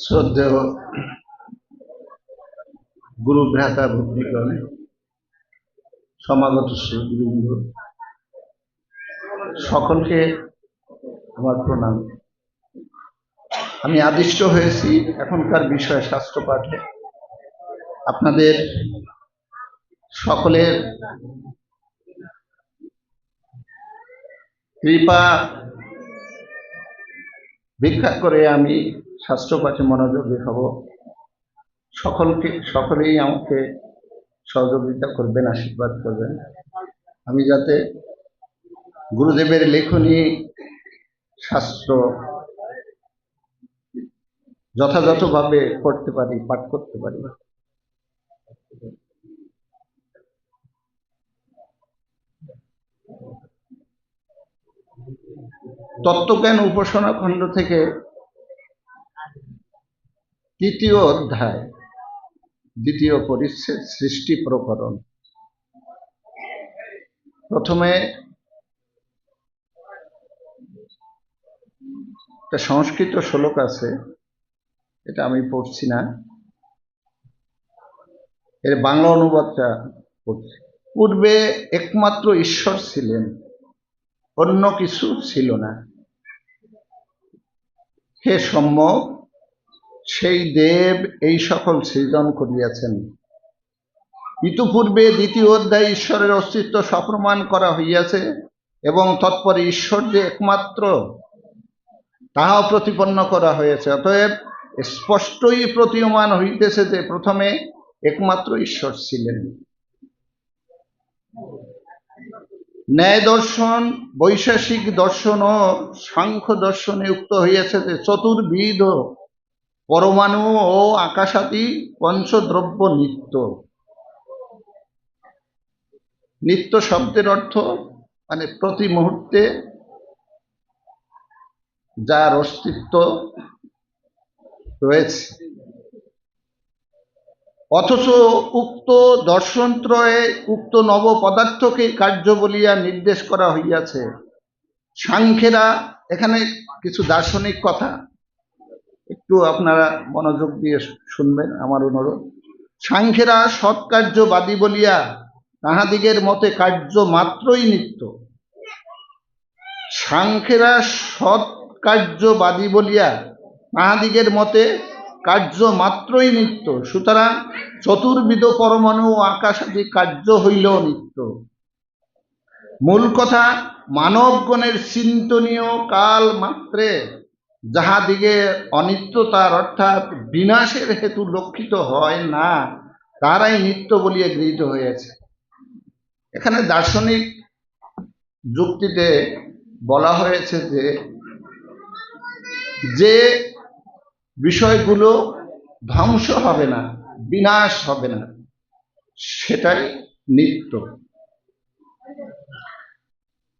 শ্রদ্ধেয় গুরু ভ্রাতা ভক্তিগণ, সমাগত সুধীবৃন্দ, সকলকে আমার প্রণাম। আমি আদিষ্ট হয়েছি এখনকার বিষয় শাস্ত্র পাঠে। আপনাদের সকলের কৃপা ভিক্ষা করে আমি শাস্ত্র পাঠে মনোযোগী হব। সকলেই আমাকে সহযোগিতা করবেন, আশীর্বাদ করবেন, আমি যাতে গুরুদেবের লেখনী শাস্ত্র যথাযথভাবে পড়তে পারি, পাঠ করতে পারি। তত্ত্বজ্ঞান উপাসনা খণ্ড থেকে তৃতীয় অধ্যায়, দ্বিতীয় পরিচ্ছেদ, সৃষ্টি প্রকরণ। প্রথমে একটা সংস্কৃত শ্লোক আছে, এটা আমি পড়ছি না, এর বাংলা অনুবাদটা পড়ছি। পূর্বে একমাত্র ঈশ্বর ছিলেন, অন্য কিছু ছিল না। হে সম্যক, সেই দেব এই সকল সৃজন করিয়াছেন। ইতিপূর্বে দ্বিতীয় অধ্যায়ে ঈশ্বরের অস্তিত্ব সপ্রমাণ করা হইয়াছে এবং তৎপরে ঈশ্বর যে একমাত্র তাহাও প্রতিপন্ন করা হয়েছে। অতএব স্পষ্টই প্রতীয়মান হইতেছে যে প্রথমে একমাত্র ঈশ্বর ছিলেন। ন্যায় দর্শন, বৈশেষিক দর্শন ও সাংখ্য দর্শনে উক্ত হইয়াছে যে চতুর্বিধ পরমাণু ও আকাশাদি পঞ্চদ্রব্য নিত্য। নিত্য শব্দের অর্থ মানে প্রতি মুহূর্তে যার অস্তিত্ব রয়েছে। অথচ উক্ত দর্শনত্রয়ে উক্ত নব পদার্থকে কার্য বলিয়া নির্দেশ করা হইয়াছে। সাংখ্যেরা, এখানে কিছু দার্শনিক কথা, একটু আপনারা মনোযোগ দিয়ে শুনবেন আমার অনুরোধ। সাংখ্যেরা সৎকার্যবাদী বলিয়া তাহাদিগের মতে কার্য মাত্রই নিত্য। সাংখ্যেরা সৎকার্যবাদী বলিয়া তাহাদিগের মতে কার্য মাত্রই নিত্য। সুতরাং চতুর্বিধ পরমাণু ও আকাশাদি কার্য হইলেও নিত্য। মূল কথা, মানবগণের চিন্তনীয় কাল মাত্রে যাহাদিগে অনিত্যতার অর্থাৎ বিনাশের হেতু লক্ষিত হয় না, তারাই নিত্য বলিয়া গৃহীত হয়েছে। এখানে দার্শনিক যুক্তিতে বলা হয়েছে যে বিষয়গুলো ধ্বংস হবে না, বিনাশ হবে না, সেটাই নিত্য।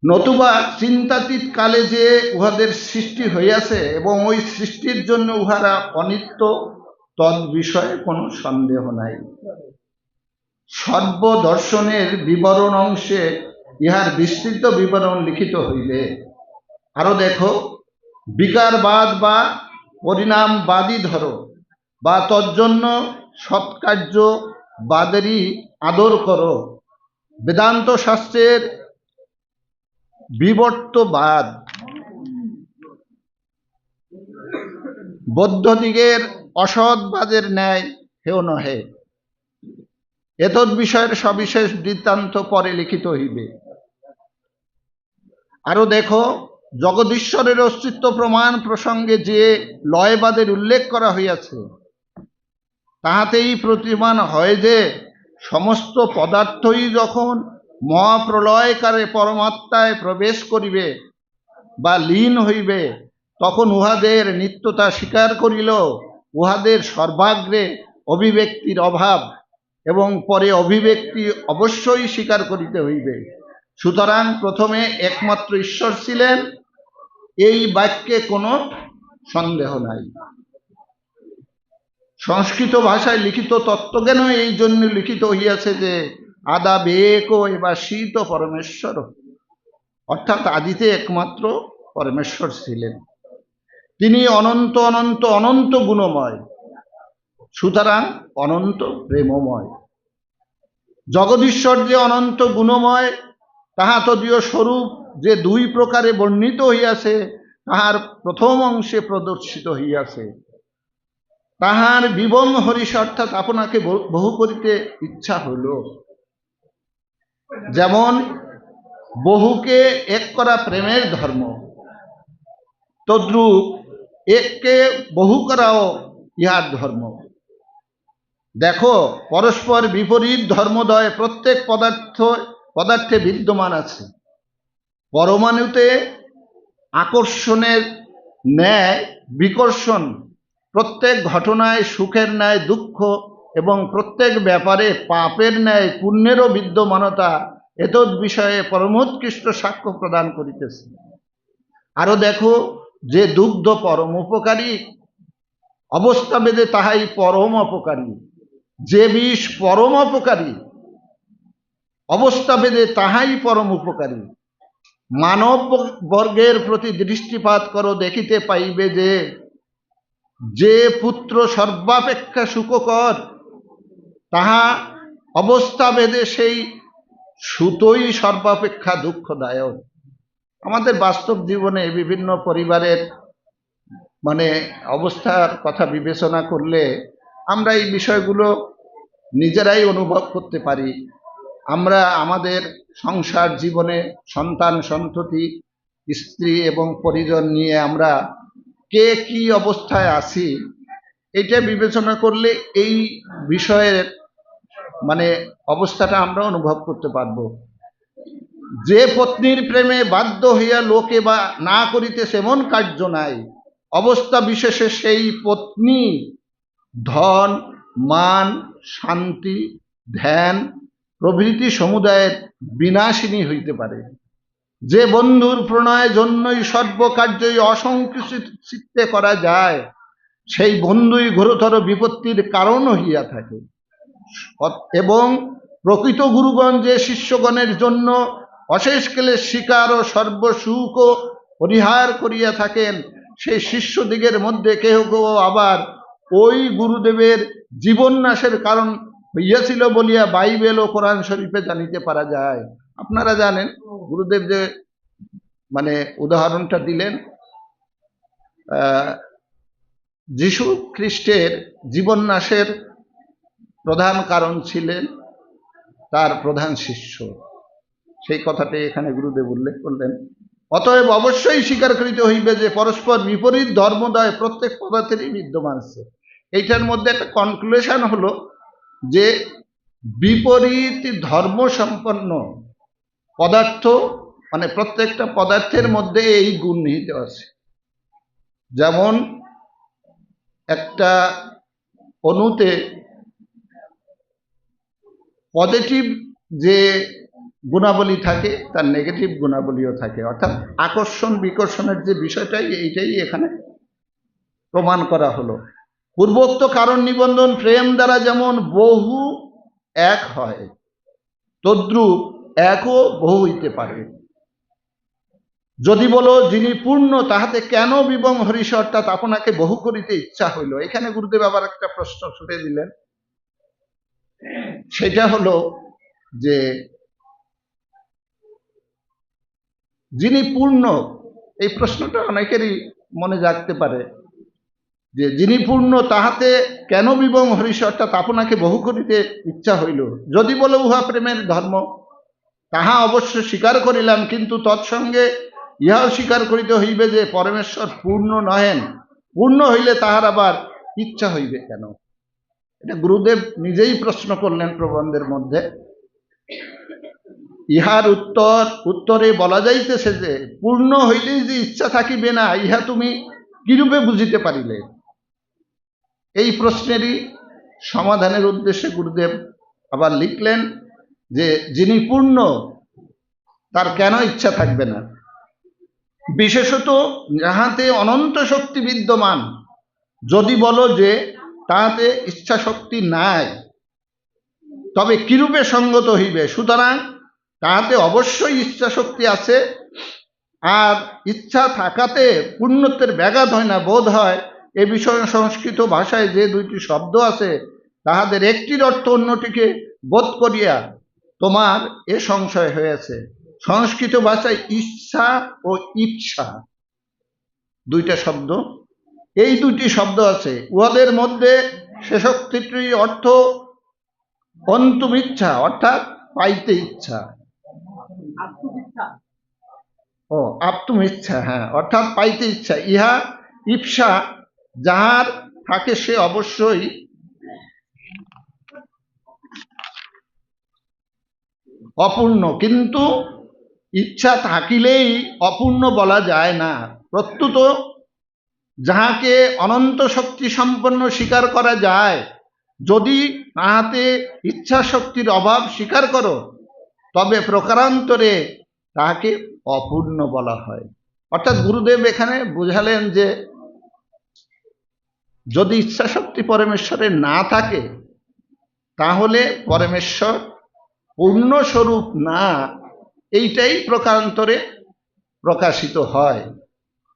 নতুবা চিন্তাতীত কালে যে উহাদের সৃষ্টি হইয়াছে এবং ওই সৃষ্টির জন্য উহারা অনিত্য, তদ বিষয়ে কোনো সন্দেহ নাই। সর্বদর্শনের বিবরণ অংশে ইহার বিস্তৃত বিবরণ লিখিত হইবে। আরো দেখো, বিকারবাদ বা পরিণামবাদী ধরো বা তজ্জন্য সৎকার্যবাদেরই আদর করো। বেদান্ত শাস্ত্রের বিবর্তবাদ বৌদ্ধদিগের অসৎবাদের ন্যায় হেও নহে। এতদ বিষয়ের সবিশেষ বৃত্তান্ত পরে লিখিত হইবে। আরো দেখো, জগদীশ্বরের অস্তিত্ব প্রমাণ প্রসঙ্গে যে লয়বাদের উল্লেখ করা হইয়াছে, তাহাতেই প্রতীয়মান হয় যে সমস্ত পদার্থই যখন মহাপ্রলয়কারে পরমাত্মায় প্রবেশ করিবে বা লীন হইবে, তখন উহাদের নিত্যতা স্বীকার করিল উহাদের সর্বাগ্রে অভিব্যক্তির অভাব এবং পরে অভিব্যক্তি অবশ্যই স্বীকার করিতে হইবে। সুতরাং প্রথমে একমাত্র ঈশ্বর ছিলেন, এই বাক্যে কোনো সন্দেহ নাই। সংস্কৃত ভাষায় লিখিত তত্ত্বজ্ঞানও এই জন্য লিখিত হইয়াছে যে আদা বেক এবার শীত পরমেশ্বর, অর্থাৎ আদিতে একমাত্র পরমেশ্বর ছিলেন। তিনি অনন্ত অনন্ত অনন্ত গুণময়, সুতরাং অনন্ত প্রেমময়। জগদীশ্বর যে অনন্ত গুণময়, তাহা তদীয় স্বরূপ যে দুই প্রকারে বর্ণিত হইয়াছে, তাহার প্রথম অংশে প্রদর্শিত হইয়াছে। তাহার বিবং হরিষ অর্থাৎ আপনাকে বহু করিতে ইচ্ছা হইল। যেমন বহুকে এক করা প্রেমের ধর্ম, তদ্রূপ এককে বহু করাও ইহার ধর্ম। দেখো, পরস্পর বিপরীত ধর্মদ্বয় প্রত্যেক পদার্থে বিদ্যমান আছে। পরমাণুতে আকর্ষণের ন্যায় বিকর্ষণ, প্রত্যেক ঘটনায় সুখের ন্যায় দুঃখ এবং প্রত্যেক ব্যাপারে পাপের ন্যায় পুণ্যেরও বিদ্যমানতা এতদ বিষয়ে পরমোৎকৃষ্ট সাক্ষ্য প্রদান করিতেছে। আরো দেখো, যে দুগ্ধ পরম উপকারী, অবস্থাভেদে তাহাই পরম অপকারী। যে বিষ পরম অপকারী, অবস্থাভেদে তাহাই পরম উপকারী। মানব বর্গের প্রতি দৃষ্টিপাত করো, দেখিতে পাইবে যে যে পুত্র সর্বাপেক্ষা সুখকর, তাহা অবস্থাভেদে সেই সুতোই সর্বাপেক্ষা দুঃখদায়ক। আমাদের বাস্তব জীবনে বিভিন্ন পরিবারের অবস্থার কথা বিবেচনা করলে আমরা এই বিষয়গুলো নিজেরাই অনুভব করতে পারি। আমরা আমাদের সংসার জীবনে সন্তান সন্ততি, স্ত্রী এবং পরিজন নিয়ে আমরা কে কি অবস্থায় আছি, এটা বিবেচনা করলে এই বিষয়ের অবস্থাটা আমরা অনুভব করতে পারব। যে পত্নীর প্রেমে বাধ্য হইয়া লোকে বা না করিতেছে এমন কার্য নাই, অবস্থা বিশেষে সেই পত্নী ধন, মান, শান্তি, ধ্যান প্রভৃতি সমুদায়ের বিনাশিনী হইতে পারে। যে বন্ধুর প্রণয়ের জন্যই সর্বকার্যই অসংকুচিত চিত্তে করা যায়, সেই বন্ধুই ঘোরতর বিপত্তির কারণ হইয়া থাকে। এবং প্রকৃত গুরুগণ যে শিষ্যগণের জন্য অশেষ ক্লেশ স্বীকার ও সর্বসুখ পরিহার করিয়া থাকেন, সেই শিষ্যদিগের মধ্যে কেহ কেহ আবার ওই গুরুদেবের জীবন নাশের কারণ হইয়াছিল বলিয়া বাইবেল ও কোরআন শরীফে জানিতে পারা যায়। আপনারা জানেন, গুরুদেব যে উদাহরণটা দিলেন, যীশু খ্রিস্টের জীবন নাশের প্রধান কারণ ছিলেন তার প্রধান শিষ্য। সেই কথাটাই এখানে গুরুদেব উল্লেখ করলেন। অতএব অবশ্যই স্বীকার করিতে হইবে যে পরস্পর বিপরীত ধর্মদ্বয় প্রত্যেক পদার্থেরই বিদ্যমান আছে। এইটার মধ্যে একটা কনক্লুশন হলো যে বিপরীত ধর্ম সম্পন্ন পদার্থ প্রত্যেকটা পদার্থের মধ্যে এই গুণ নিহিত আছে। যেমন একটা অণুতে পজিটিভ যে গুণাবলী থাকে, তার নেগেটিভ গুণাবলীও থাকে। অর্থাৎ আকর্ষণ বিকর্ষণের যে বিষয়টাই, এইটাই এখানে প্রমাণ করা হলো। পূর্বোক্ত কারণ নিবন্ধন প্রেম দ্বারা যেমন বহু এক হয়, তদ্রূপ একও বহু হইতে পারে। যদি বলো যিনি পূর্ণ, তাহাতে কেন বিবং হরিষ অর্থাৎ আপনাকে বহু করিতে ইচ্ছা হইল। এখানে গুরুদেব আবার একটা প্রশ্ন ছুটে দিলেন। সেটা হলো যে যিনি পূর্ণ, এই প্রশ্নটা অনেকেরই মনে জাগতে পারে যে যিনি পূর্ণ, তাহাতে কেন বিবং হরিষ অর্থাৎ আপনাকে বহু করিতে ইচ্ছা হইল। যদি বলো উহা প্রেমের ধর্ম, তাহা অবশ্য স্বীকার করিলাম, কিন্তু তৎসঙ্গে ইহাও স্বীকার করিতে হইবে যে পরমেশ্বর পূর্ণ নহেন। পূর্ণ হইলে তাহার আবার ইচ্ছা হইবে কেন? এটা গুরুদেব নিজেই প্রশ্ন করলেন প্রবন্ধের মধ্যে। ইহার উত্তরে বলা যাইতেছে যে পূর্ণ হইলেই যে ইচ্ছা থাকিবে না, ইহা তুমি কিরূপে বুঝিতে পারিলে? এই প্রশ্নেরই সমাধানের উদ্দেশ্যে গুরুদেব আবার লিখলেন যে যিনি পূর্ণ, তার কেন ইচ্ছা থাকবে না? বিশেষত যাহাতে অনন্ত শক্তি বিদ্যমান। যদি বলো যে তাহাতে ইচ্ছা শক্তি নাই, তবে কিরূপে সঙ্গত হইবে? সুতরাং তাহাতে অবশ্যই ইচ্ছা শক্তি আছে, আর ইচ্ছা থাকাতে পূর্ণত্বের ব্যাঘাত হয় না, বোধ হয়। এ বিষয়ে সংস্কৃত ভাষায় যে দুইটি শব্দ আছে, তাহাদের একটির অর্থ অন্যটিকে বোধ করিয়া তোমার এ সংশয় হয়েছে। সংস্কৃত ভাষায় ইচ্ছা ও ইচ্ছা দুইটা শব্দ, এই দুইটি শব্দ আছে। উহাদের মধ্যে শেষোক্তিটির অর্থ অন্তুমিচ্ছা, অর্থাৎ পাইতে ইচ্ছা। ও আপ্তুমিচ্ছা, হ্যাঁ, অর্থাৎ পাইতে ইচ্ছা। ইহা ইপ্সা যাহার থাকে সে অবশ্যই অপূর্ণ, কিন্তু ইচ্ছা থাকিলেই অপূর্ণ বলা যায় না। প্রত্যুত যাহাকে অনন্ত শক্তি সম্পন্ন স্বীকার করা যায়, যদি তাহাতে ইচ্ছা শক্তির অভাব স্বীকার করো, তবে প্রকারান্তরে তাহাকে অপূর্ণ বলা হয়। অর্থাৎ গুরুদেব এখানে বুঝালেন যে যদি ইচ্ছা শক্তি পরমেশ্বরের না থাকে, তাহলে পরমেশ্বর পূর্ণ স্বরূপ না, এইটাই প্রকারান্তরে প্রকাশিত হয়,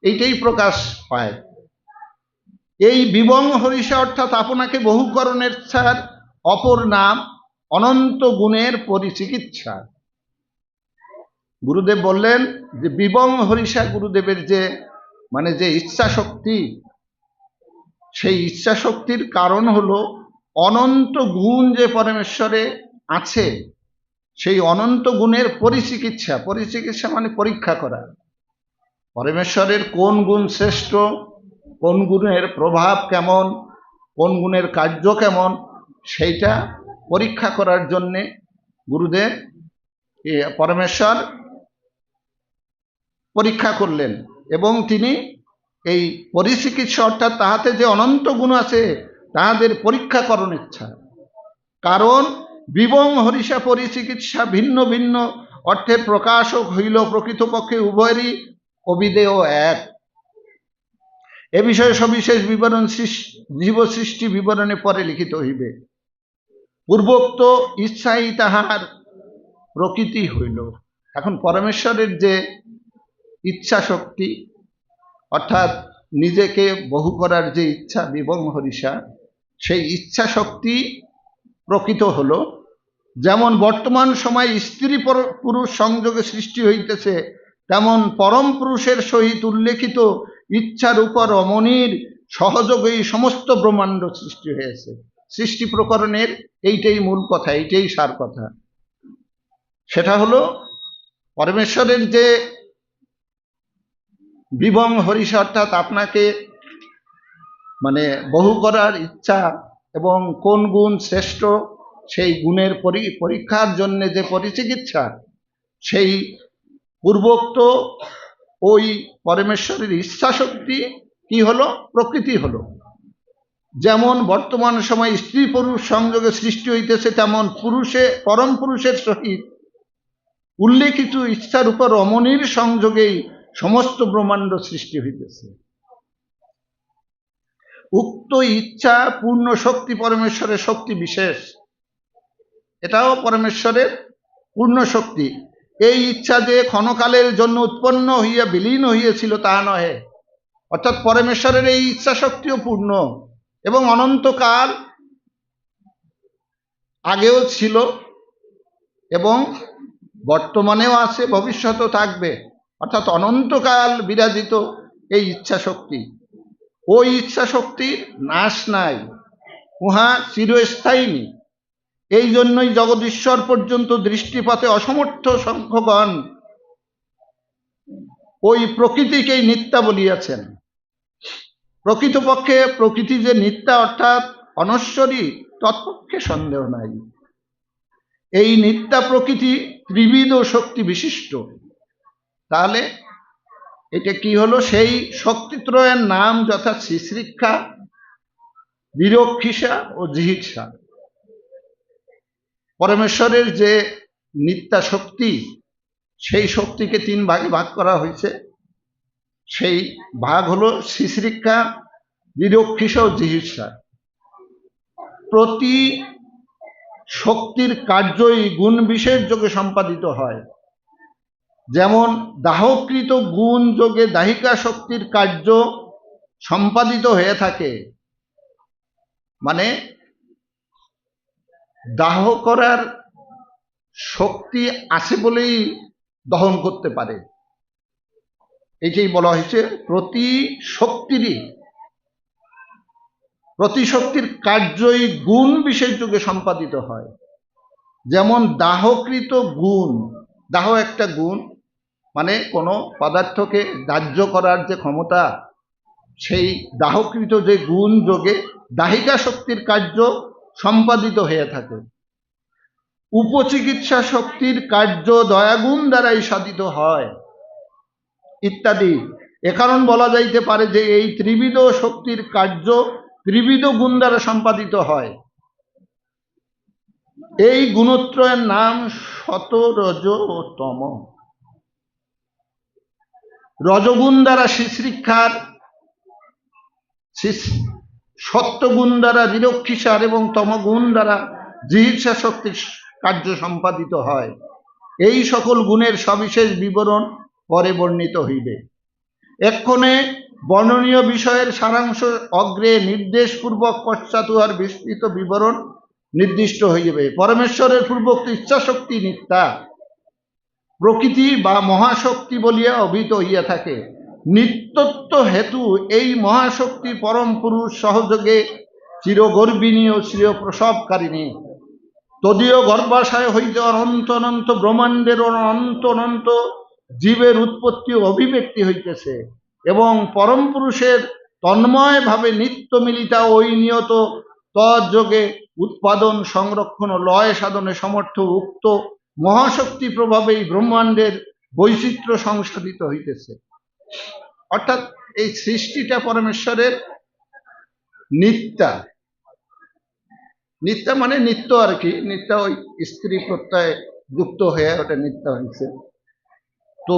এইটাই প্রকাশ পায়। এই বিবং হরিষা অর্থাৎ আপনাকে বহুকরণের ছাড় অপর নাম অনন্ত গুণের পরিচিকিৎসা। গুরুদেব বললেন যে বিবং হরিষা, গুরুদেবের যে যে ইচ্ছা শক্তি, সেই ইচ্ছা শক্তির কারণ হলো অনন্ত গুণ যে পরমেশ্বরে আছে, সেই অনন্ত গুণের পরিচিকিৎসা। পরিচিকিৎসা মানে পরীক্ষা করা। পরমেশ্বরের কোন গুণ শ্রেষ্ঠ, কোন গুণের প্রভাব কেমন, কোন গুণের কার্য কেমন, সেইটা পরীক্ষা করার জন্যে গুরুদেব পরমেশ্বর পরীক্ষা করলেন, এবং তিনি এই পরিচিকিৎসা অর্থাৎ তাহাতে যে অনন্ত গুণ আছে তাহাদের পরীক্ষা করণ ইচ্ছা। কারণ বিবং হরিষা পরিচিকিৎসা ভিন্ন ভিন্ন অর্থের প্রকাশক হইল প্রকৃতপক্ষে উভয়েরই অবিদেয় এক। এ বিষয়ে সবিশেষ বিবরণ জীব সৃষ্টি বিবরণে পরে লিখিত হইবে। পূর্বোক্ত ইচ্ছাই তাহার প্রকৃতি হইল। এখন পরমেশ্বরের যে ইচ্ছা শক্তি অর্থাৎ নিজেকে বহু করার যে ইচ্ছা বিবং হরিষা, সেই ইচ্ছা শক্তি প্রকৃত হলো। যেমন বর্তমান সময় স্ত্রী পুরুষ সংযোগে সৃষ্টি হইতেছে, তেমন পরম পুরুষের সহিত উল্লেখিত ইচ্ছার উপর রমণীর সহযোগেই সমস্ত ব্রহ্মাণ্ড সৃষ্টি হয়েছে। সৃষ্টি প্রকরণের এইটাই মূল কথা, এইটাই সার কথা। সেটা হলো পরমেশ্বরের যে বিবং হরিষা অর্থাৎ আপনাকে বহু করার ইচ্ছা এবং কোন গুণ শ্রেষ্ঠ সেই গুণের পরীক্ষার জন্য যে পরিচিকিৎসা, সেই পূর্বোক্ত ওই পরমেশ্বরের ইচ্ছা শক্তি কি হলো, প্রকৃতি হলো। যেমন বর্তমান সময় স্ত্রী পুরুষ সংযোগে সৃষ্টি হইতেছে, তেমন পরম পুরুষের সহিত উল্লেখিত ইচ্ছার উপর রমণীর সংযোগেই সমস্ত ব্রহ্মাণ্ড সৃষ্টি হইতেছে। উক্ত ইচ্ছা পূর্ণ শক্তি পরমেশ্বরের শক্তি বিশেষ, এটাও পরমেশ্বরের পূর্ণ শক্তি। এই ইচ্ছা যে ক্ষণকালের জন্য উৎপন্ন হইয়া বিলীন হইয়াছিল তা নহে, অর্থাৎ পরমেশ্বরের এই ইচ্ছা শক্তিও পূর্ণ এবং অনন্তকাল আগেও ছিল এবং বর্তমানেও আছে, ভবিষ্যতেও থাকবে। অর্থাৎ অনন্তকাল বিরাজিত এই ইচ্ছা শক্তি। ওই ইচ্ছা শক্তির নাশ নাই, উহা চিরস্থায়ী। এই জন্যই জগদীশ্বর পর্যন্ত দৃষ্টিপাতে অসমর্থ সংখ্যগণ ওই প্রকৃতিকেই নিত্যা বলিয়াছেন। প্রকৃতপক্ষে প্রকৃতি যে নিত্যা অর্থাৎ অনশ্বরী, তৎপক্ষে সন্দেহ নাই। এই নিত্যা প্রকৃতি ত্রিবিধ শক্তি বিশিষ্ট। তাহলে এটা কি হলো, সেই শক্তিত্রয়ের নাম যথা শ্রীশৃক্ষা, নিরক্ষিষা ও জিহিৎসা। পরমেশ্বরের যে নিত্যা শক্তি, সেই শক্তিকে তিন ভাগে ভাগ করা হয়েছে। সেই ভাগ হলো শ্রীশৃক্ষা, নিরক্ষিষা ও জিহিৎসা। প্রতি শক্তির কার্যই গুণ বিশেষ যোগে সম্পাদিত হয়। যেমন দাহকৃত গুণ যোগে দাহিকা শক্তির কার্য সম্পাদিত হয়ে থাকে, মানে দাহ করার শক্তি আছে বলেই দহন করতে পারে। এটাই বলা হয়েছে প্রতি শক্তির কার্যই গুণ বিশেষ যুগে সম্পাদিত হয়। যেমন দাহকৃত গুণ, দাহ একটা গুণ, মানে কোনো পদার্থকে দাহ্য করার যে ক্ষমতা, সেই দাহকৃত যে গুণ যোগে দাহিকা শক্তির কার্য সম্পাদিত হয়ে থাকে। উপচিকিৎসা শক্তির কার্য দয়াগুণ দ্বারাই সাধিত হয় ইত্যাদি। এ কারণ বলা যাইতে পারে যে এই ত্রিবিধ শক্তির কার্য ত্রিবিধ গুণ দ্বারা সম্পাদিত হয়। এই গুণত্রয়ের নাম শত, রজ ও তম। রজগুণ দ্বারা শিশ্রিক্ষার, সত্যগুণ দ্বারা নিরক্ষিসার এবং তমগুণ দ্বারা জিহীর্ষা শক্তির কার্য সম্পাদিত হয়। এই সকল গুণের সবিশেষ বিবরণ পরে বর্ণিত হইবে। এক্ষণে বর্ণনীয় বিষয়ের সারাংশ অগ্রে নির্দেশপূর্বক পশ্চাৎ উহার বিস্তৃত বিবরণ নির্দিষ্ট হইবে। পরমেশ্বরের পূর্বোক্ত ইচ্ছাশক্তি নিত্যা, প্রকৃতি বা মহাশক্তি বলিয়া অভিহিত হইয়া থাকে। নিত্যত্ব হেতু এই মহাশক্তি পরম পুরুষ সহযোগে চিরগর্বিণী ও চিরপ্রসবকারিণী। তদীয় গর্ভাশয় হইতে অনন্ত অনন্ত ব্রহ্মাণ্ডের অনন্ত অনন্ত জীবের উৎপত্তি ও অভিব্যক্তি হইতেছে এবং পরম পুরুষের তন্ময় ভাবে নিত্য মিলিতা ওই নিয়ত তৎযোগে উৎপাদন, সংরক্ষণ ও লয় সাধনে সমর্থ উক্ত মহাশক্তি প্রভাবেই ব্রহ্মাণ্ডের বৈচিত্র্য সংসাধিত হইতেছে। অর্থাৎ এই সৃষ্টিটা পরমেশ্বরের নিত্যা। নিত্যা মানে নিত্য আর কি, নিত্যা ওই স্ত্রী প্রত্যয় যুক্ত হয়ে ওটা নিত্যা হয়েছে। তো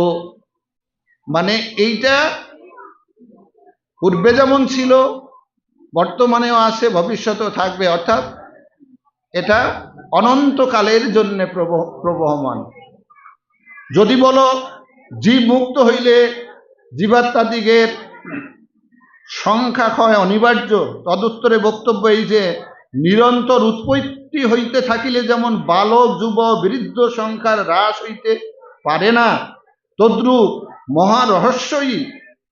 মানে এইটা পূর্বে যেমন ছিল, বর্তমানেও আছে, ভবিষ্যতেও থাকবে। অর্থাৎ এটা অনন্তকালের জন্য প্রবহমান। যদি বলো জীব মুক্ত হইলে জীবাত্মাদিগের সংখ্যা ক্ষয় অনিবার্য, তদুত্তরে বক্তব্য এই যে নিরন্তর উৎপত্তি হইতে থাকিলে যেমন বালক যুব বৃদ্ধ সংখ্যার হ্রাস হইতে পারে না, তদ্রূপ মহারহস্যই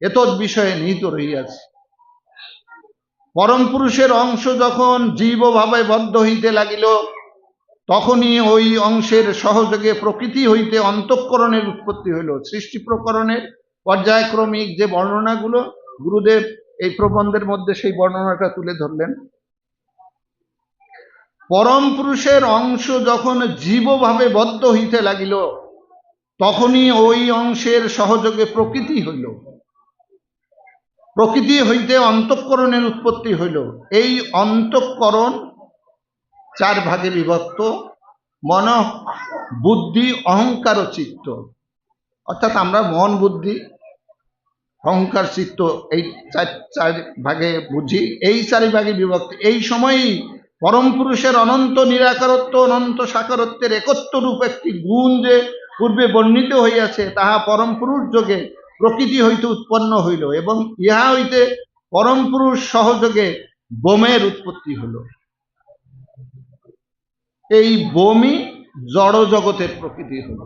এতদ বিষয়ে নিহিত রহিয়াছে। পরম পুরুষের অংশ যখন জীবভাবে বদ্ধ হইতে লাগিল, তখনই ওই অংশের সহযোগে প্রকৃতি হইতে অন্তঃকরণের উৎপত্তি হইল। সৃষ্টি প্রকরণের পর্যায়ক্রমিক যে বর্ণনাগুলো গুরুদেব এই প্রবন্ধের মধ্যে সেই বর্ণনাটা তুলে ধরলেন। পরম পুরুষের অংশ যখন জীবভাবে বদ্ধ হইতে লাগিল, তখনই ওই অংশের সহযোগে প্রকৃতি হইল। প্রকৃতি হইতে অন্তঃকরণের উৎপত্তি হইল। এই অন্তঃকরণ চার ভাগে বিভক্ত: মন, বুদ্ধি, অহংকার ও চিত্ত। অর্থাৎ আমরা মন, বুদ্ধি, অহংকার, চিত্ত এই চার ভাগে বুঝি। এই চারি ভাগে বিভক্ত। এই সময়ই পরম পুরুষের অনন্ত নিরাকারত্ব, অনন্ত সাকারত্বের একত্ব রূপ একটি গুণ যে পূর্বে বর্ণিত হইয়াছে, তাহা পরম পুরুষ যোগে প্রকৃতি হইতে উৎপন্ন হইল এবং ইহা হইতে পরম পুরুষ সহযোগে বোমের উৎপত্তি হইল। এই বোমই জড় জগতের প্রকৃতি হল।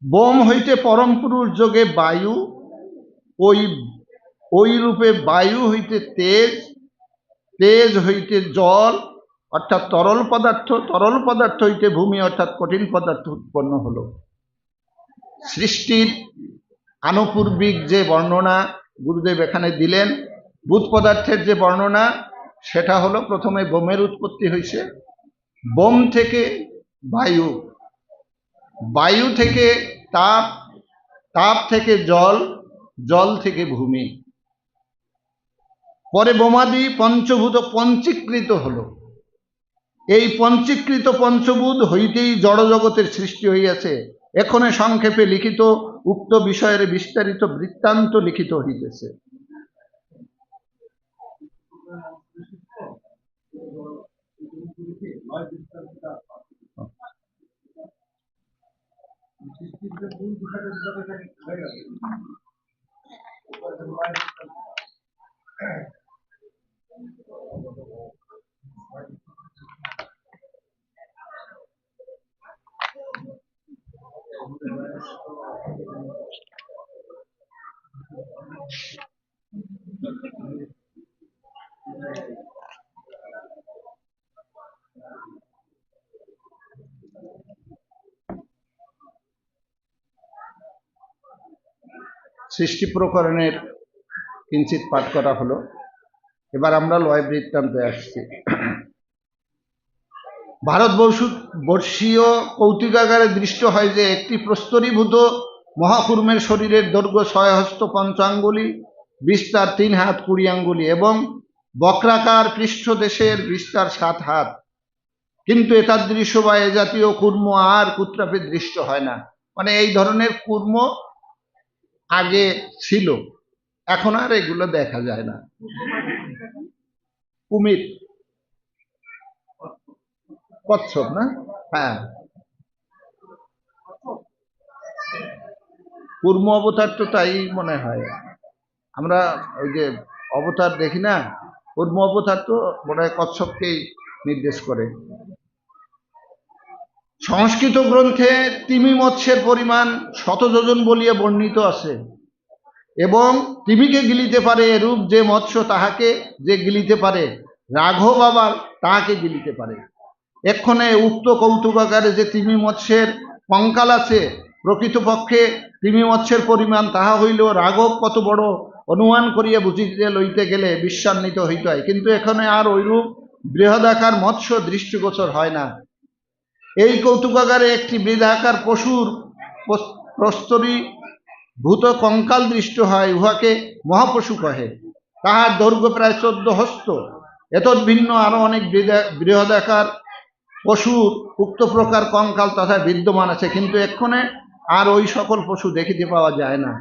বোম হইতে পরম পুরুষ যোগে বায়ু, ওই রূপে বায়ু হইতে তেজ, তেজ হইতে জল অর্থাৎ তরল পদার্থ, তরল পদার্থ হইতে ভূমি অর্থাৎ কঠিন পদার্থ উৎপন্ন হলো। সৃষ্টির আনুপূর্বিক যে বর্ণনা গুরুদেব এখানে দিলেন, ভূত পদার্থের যে বর্ণনা, সেটা হলো প্রথমে বোমের উৎপত্তি হয়েছে। বোম থেকে বায়ু, বায়ু থেকে তাপ, তাপ থেকে জল, জল থেকে ভূমি। পরে বোমাদি পঞ্চভূত পঞ্চীকৃত হলো। এই পঞ্চীকৃত পঞ্চভূত হইতেই জড়জগতের সৃষ্টি হইয়াছে। এখনে সংক্ষেপে লিখিত উক্ত বিষয়ের বিস্তারিত বৃত্তান্ত লিখিত হইতেছে। সৃষ্টি প্রকরণের কিঞ্চিত পাঠ করা হলো। এবার আমরা লয় বৃত্তান্তে আসছি। ভারতবর্ষীয় কৌতুকাগারে দৃষ্ট হয় যে একটি প্রস্তরীভূত মহাকুর্মের শরীরের দৈর্ঘ্য 6 হস্ত 5 আঙ্গুলি, বিস্তার 3 হাত 20 আঙ্গুলি এবং বক্রাকার পৃষ্ঠদেশের বিস্তার 7 হাত। কিন্তু এতাদৃশ্য বা এ জাতীয় কুর্ম আর কুত্রাপে দৃষ্ট হয় না। মানে এই ধরনের কুর্ম আগে ছিল, এখন আর এগুলো দেখা যায় না। কুমির, কচ্ছপ না? হ্যাঁ, কুর্ম অবতার তো তাই মনে হয়। আমরা ওই যে অবতার দেখি না, কুর্ম অবতার তো মনে হয় কচ্ছপকেই নির্দেশ করে। সংস্কৃত গ্রন্থে তিমি মৎস্যের পরিমাণ 100 যোজন বলিয়া বর্ণিত আছে এবং তিমিকে গিলিতে পারে এরূপ যে মৎস্য তাহাকে যে গিলিতে পারে, রাঘব আবার তাহাকে গিলিতে পারে। এক্ষণে উক্ত কৌতুকাগারে যে তিমি মৎস্যের কঙ্কাল আছে, প্রকৃতপক্ষে তিমি মৎস্যের পরিমাণ তাহা হইলেও রাঘব কত বড় অনুমান করিয়া বুঝিতে লইতে গেলে বিশ্বান্বিত হইতে হয়। কিন্তু এখানে আর ওইরূপ বৃহদাকার মৎস্য দৃষ্টিগোচর হয় না। এই কৌতুকাগারে একটি বৃহদাকার পশুর প্রস্তরীভূত কঙ্কাল দৃষ্ট হয়, উহাকে মহাপশু কহে। তাহার দৈর্ঘ্য প্রায় 14 হস্ত। এতদ ভিন্ন আরো অনেক বৃহদাকার পশুর উক্ত প্রকার কঙ্কাল তথা বিদ্যমান আছে, কিন্তু এক্ষণে আর ওই সকল পশু দেখিতে পাওয়া যায় না।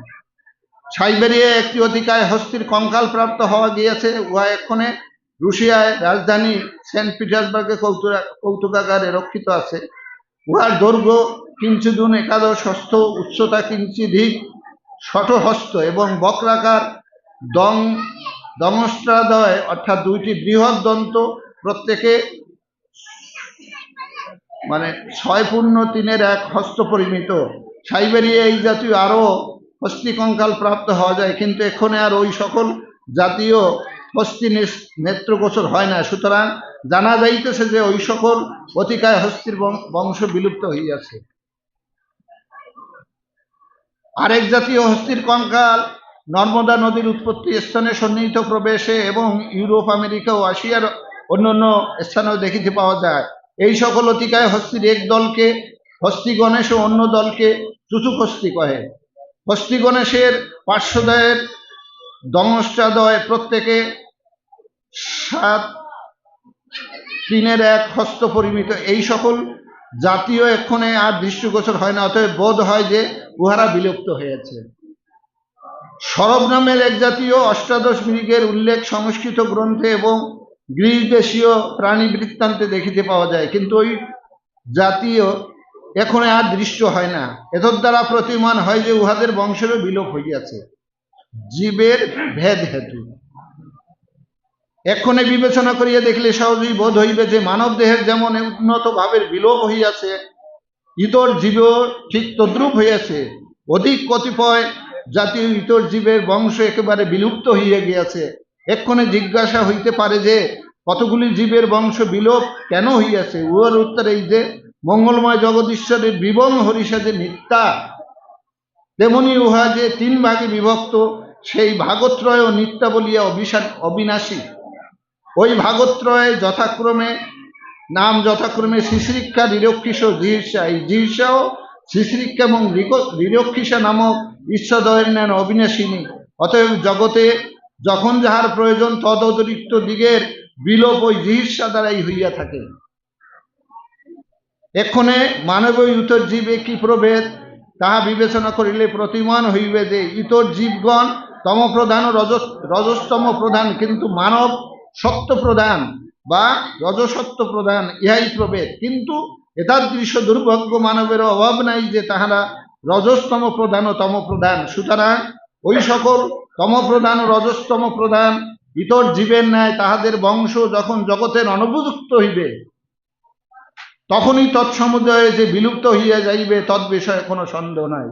সাইবেরিয়ায় একটি অতিকায় হস্তির কঙ্কাল প্রাপ্ত হওয়া গিয়েছে। উহা এক্ষণে রুশিয়ায় রাজধানী সেন্ট পিটার্সবার্গে কৌতুকাগারে রক্ষিত আছে। উহার দৈর্ঘ্য কিঞ্চিদূন 11 হস্ত, উচ্চতা কিঞ্চিধিক 6 হস্ত এবং বক্রাকার দংষ্ট্রাদয় অর্থাৎ 2টি বৃহৎ দন্ত, প্রত্যেকে মানে 6.3 হস্ত পরিমিত। সাইবেরিয়া এই জাতীয় আরো হস্তি কঙ্কাল প্রাপ্ত হওয়া যায়, কিন্তু এক্ষণে আর ওই সকল জাতীয় হস্তি নেত্রগোচর হয় না। সুতরাং জানা যাইতেছে যে ওই সকল অতিকায় হস্তির বংশ বিলুপ্ত হইয়াছে। আরেক জাতীয় হস্তির কঙ্কাল নর্মদা নদীর উৎপত্তি স্থানে সন্নিহিত প্রবেশে এবং ইউরোপ, আমেরিকা ও আসিয়ার অন্যান্য স্থানেও দেখিতে পাওয়া যায়। এই সকল অতিকায় হস্তির এক দলকে হস্তি গণেশ ও অন্য দলকে চুচুক হস্তি কহে। হস্তি গণেশের পার্শ্বদয়ের দংষ্টাদয় প্রত্যেকে 7.3 হস্ত পরিমিত। এই সকল জাতীয় এক্ষণে আর দৃষ্টিগোচর হয় না, অতএব বোধ হয় যে উহারা বিলুপ্ত হয়েছে। সরব নামের এক জাতীয় অষ্টাদশ মৃগের উল্লেখ সংস্কৃত গ্রন্থে এবং গ্রিস দেশীয় প্রাণী বৃত্তান্তে দেখিতে পাওয়া যায়, কিন্তু ওই জাতীয় এখন আর দৃষ্ট হয় না। এতদ দ্বারা প্রতীয়মান হয় যে উহাদের বংশেরও বিলোপ হইয়াছে জীবের ভেদ হেতু। এক্ষণে বিবেচনা করিয়া দেখলে সহজেই বোধ হইবে যে মানব দেহের যেমন উন্নত ভাবের বিলোপ হইয়াছে, ইতর জীবও ঠিক তদ্রূপ হইয়াছে। অধিক কতিপয় জাতীয় ইতর জীবের বংশ একেবারে বিলুপ্ত হইয়া গিয়াছে। এক্ষণে জিজ্ঞাসা হইতে পারে যে কতগুলি জীবের বংশ বিলোপ কেন হইয়াছে? উহার উত্তর এই যে মঙ্গলময় জগদীশ্বরের বিবং হরিষা যে নিত্যা, তেমনি উহা যে 3 ভাগে বিভক্ত, সেই ভাগত্রয় ও নিত্যা বলিয়া অবিনাশী। ওই ভাগত্রয় যথাক্রমে নাম যথাক্রমে শ্রীশ্রিক্ষা, রিরক্ষিস ও জিহ্বা। এই জিহ্বা ও শ্রীশ্রিক্ষা এবং রিরক্ষিসা নামক ঈশ্বরদ্বয়ের ন্যায় অবিনাশিনী। অতএব জগতে যখন যাহার প্রয়োজন তদ অতিরিক্ত দিগের বিলোপ ওই জিহ্বা দ্বারাই হইয়া থাকে। এক্ষণে মানবীয় ইতর জীবে কি প্রভেদ তাহা বিবেচনা করিলে প্রতিমান হইবে যে ইতর জীবগণ তম প্রধান ও রজস্তম প্রধান, কিন্তু মানব সত্য প্রধান। বা রজসত্ব প্রধান ইহাই প্রভেদ। কিন্তু এতাদৃশ দুর্ভাগ্য মানবের অভাব নাই যে তাহারা রজস্তম প্রধান ও তম প্রধান। সুতরাং ওই সকল তমপ্রধান ও রজস্তম প্রধান ইতর জীবের ন্যায় তাহাদের বংশ যখন জগতের অনুপযুক্ত হইবে তখনই তৎসমুদয়ে যে বিলুপ্ত হইয়া যাইবে তৎ বিষয়ে কোনো সন্দেহ নাই।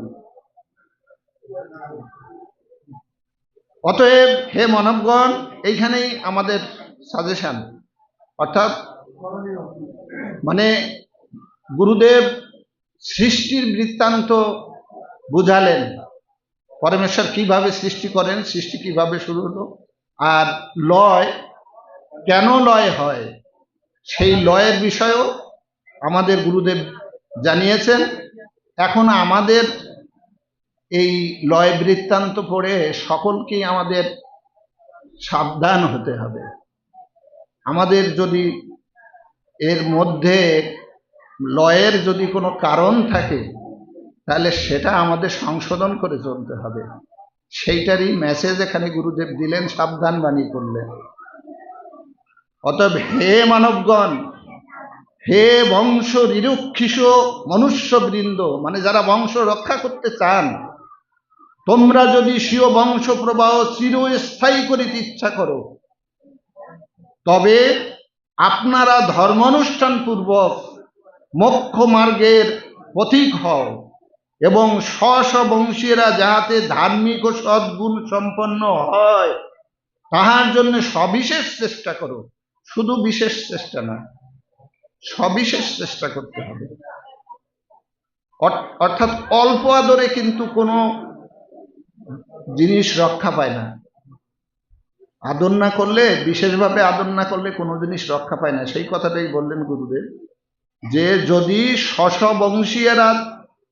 অতএব হে মানবগণ, এইখানেই আমাদের সাজেশন, অর্থাৎ মানে গুরুদেব সৃষ্টির বৃত্তান্ত বুঝালেন, পরমেশ্বর কিভাবে সৃষ্টি করেন, সৃষ্টি কিভাবে শুরু হলো, আর লয় কেন লয় হয় সেই লয়ের বিষয়েও আমাদের গুরুদেব জানিয়েছেন। এখন আমাদের এই লয় বৃত্তান্ত পড়ে সকলকেই আমাদের সাবধান হতে হবে। আমাদের যদি এর মধ্যে লয়ের যদি কোনো কারণ থাকে তাহলে সেটা আমাদের সংশোধন করে চলতে হবে। সেইটারই মেসেজ এখানে গুরুদেব দিলেন, সাবধান বাণী করলেন। অতএব হে মানবগণ, হে বংশ নিরক্ষিস মনুষ্যবৃন্দ, মানে যারা বংশ রক্ষা করতে চান, তোমরা যদি স্বীয় বংশ প্রবাহ চিরস্থায়ী করিতে ইচ্ছা করো তবে আপনারা ধর্মানুষ্ঠান পূর্বক মোক্ষ মার্গের পথিক হও এবং স্ব বংশীয়রা যাহাতে ধার্মিক ও সদ্গুণ সম্পন্ন হয় তাহার জন্য সবিশেষ চেষ্টা করো। শুধু বিশেষ চেষ্টা না, সবিশেষ চেষ্টা করতে হবে। অর্থাৎ অল্প আদরে কিন্তু কোনো জিনিস রক্ষা পায় না। আদর না করলে, বিশেষভাবে আদর না করলে কোনো জিনিস রক্ষা পায় না। সেই কথাটাই বললেন গুরুদেব, যে যদি বংশীয়রা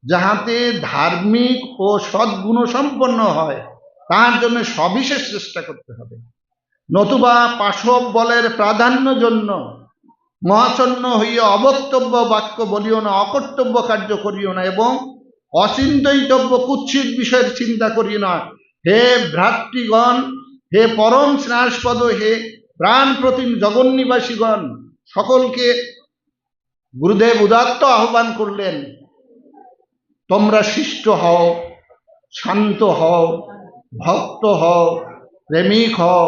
যাহাতে ধার্মিক ও সদ্গুণ সম্পন্ন হয় তার জন্য সবিশেষ চেষ্টা করতে হবে। নতুবা পাশব বলের প্রাধান্য জন্য মহাচন্ন হইয়া অবক্তব্য বাক্য বলিও না, অকর্তব্য কার্য করিও না এবং অচিন্তয়িতব্য কুৎসিত বিষয়ের চিন্তা করিও না। হে ভ্রাতৃগণ, হে পরম স্নেহাস্পদ, হে প্রাণ প্রতিম জগন্নিবাসীগণ, সকলকে গুরুদেব উদাত্ত আহ্বান করলেন, তোমরা শিষ্ট হও, শান্ত হও, ভক্ত হও, প্রেমিক হও,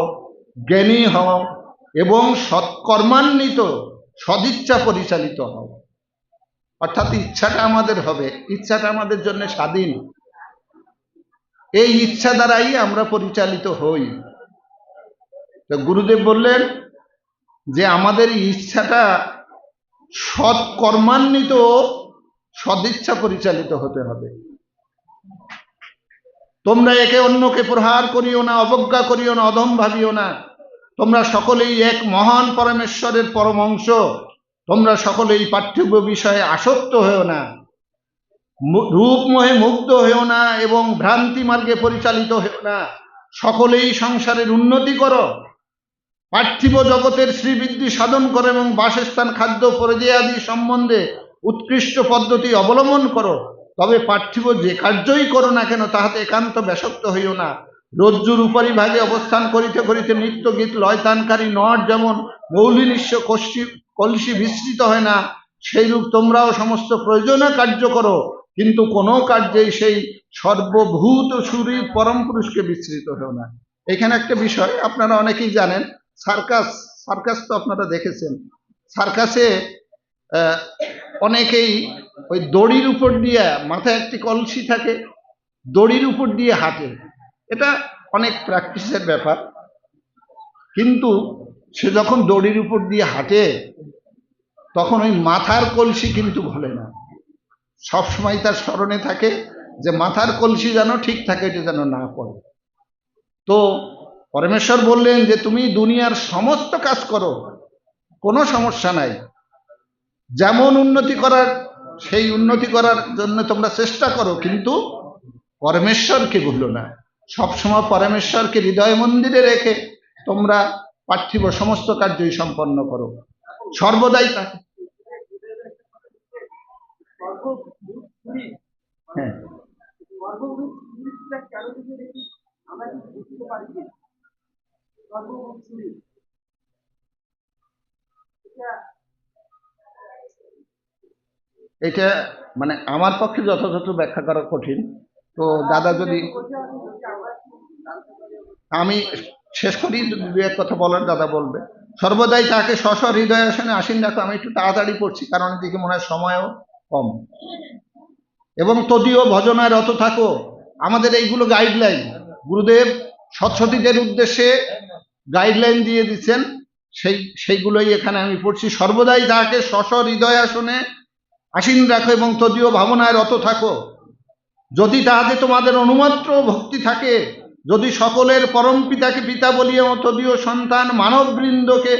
জ্ঞানী হও এবং সৎকর্মান্বিত সদিচ্ছা পরিচালিত হও। অর্থাৎ ইচ্ছাটা আমাদের হবে, ইচ্ছাটা আমাদের জন্য স্বাধীন। এই ইচ্ছা দ্বারাই আমরা পরিচালিত হই। তো গুরুদেব বললেন যে আমাদের ইচ্ছাটা সৎকর্মান্বিত সদিচ্ছা পরিচালিত হতে হবে। তোমরা একে অন্যকে প্রহার করিও না, অবজ্ঞা করিও না, অধম ভাবিও না। তোমরা সকলেই এক মহান পরমেশ্বরের পরম অংশ। তোমরা সকলেই পার্থিব বিষয়ে আসক্ত হয়েও না, রূপমোহে মুগ্ধ হয়েও না এবং ভ্রান্তি মার্গে পরিচালিত হয়েও না। সকলেই সংসারের উন্নতি করো, পার্থিব জগতের শ্রীবৃদ্ধি সাধন করো এবং বাসস্থান, খাদ্য, পরিধেয়াদি সম্বন্ধে উৎকৃষ্ট পদ্ধতি অবলম্বন করো। তবে পার্থিব যে কার্যই করো না কেন তাহাতে একান্ত ব্যাসক্ত হইও না। রজ্জুর উপরিভাগে অবস্থান করিতে করিতে নিত্য গীত লয়তানকারী নট যেমন মৌলি নিঃস্ব কলসি বিস্তৃত হয় না, সেইরূপ তোমরাও সমস্ত প্রয়োজনীয় কার্য করো, কিন্তু কোনো কার্যেই সেই সর্বভূত সুরী পরম পুরুষকে বিস্তৃত হও না। এখানে একটা বিষয় আপনারা অনেকেই জানেন, সার্কাস, সার্কাস তো আপনারা দেখেছেন। সার্কাসে অনেকেই ওই দড়ির উপর দিয়ে, মাথায় একটি কলসি থাকে, দড়ির উপর দিয়ে হাঁটে। এটা অনেক প্র্যাকটিসের ব্যাপার, কিন্তু সে যখন দড়ির উপর দিয়ে হাঁটে তখন ওই মাথার কলসি কিন্তু ভোলে না। সবসময় তার স্মরণে থাকে যে মাথার কলসি যেন ঠিক থাকে, এটা যেন না পড়ে। তো পরমেশ্বর বললেন যে তুমি দুনিয়ার সমস্ত কাজ করো, কোনো সমস্যা নাই, যেমন উন্নতি করার সেই উন্নতি করার জন্য তোমরা চেষ্টা করো, কিন্তু পরমেশ্বরকে ভুলো না। সবসময় পরমেশ্বরকে হৃদয় মন্দিরে রেখে তোমরা পার্থিব সমস্ত কার্যই সম্পন্ন করো, সর্বদাই তাকে। হ্যাঁ, এটা মানে আমার পক্ষে যথাযথ ব্যাখ্যা করা কঠিন। তো দাদা যদি আমি শেষ করি, যদি দু এক কথা বলার দাদা বলবে। সর্বদাই তাকে স্ব হৃদয় আসনে আসীন রাখো। আমি একটু তাড়াতাড়ি পড়ছি কারণ এদিকে মনে হয় সময়ও কম। এবং তদীয় ভজনায় রত থাকো। আমাদের এইগুলো গাইডলাইন, গুরুদেব সৎসতীদের উদ্দেশ্যে গাইডলাইন দিয়ে দিচ্ছেন, সেইগুলোই এখানে আমি পড়ছি। সর্বদাই তাকে স্ব হৃদয় আসনে আসীন রাখো এবং তদীয় ভাবনায় রত থাকো। যদি তাহাতে তোমাদের অনুমাত্র ভক্তি থাকে, যদি সকলের পরম পিতাকে পিতা বলিয়া ও তদীয় সন্তান মানববৃন্দকে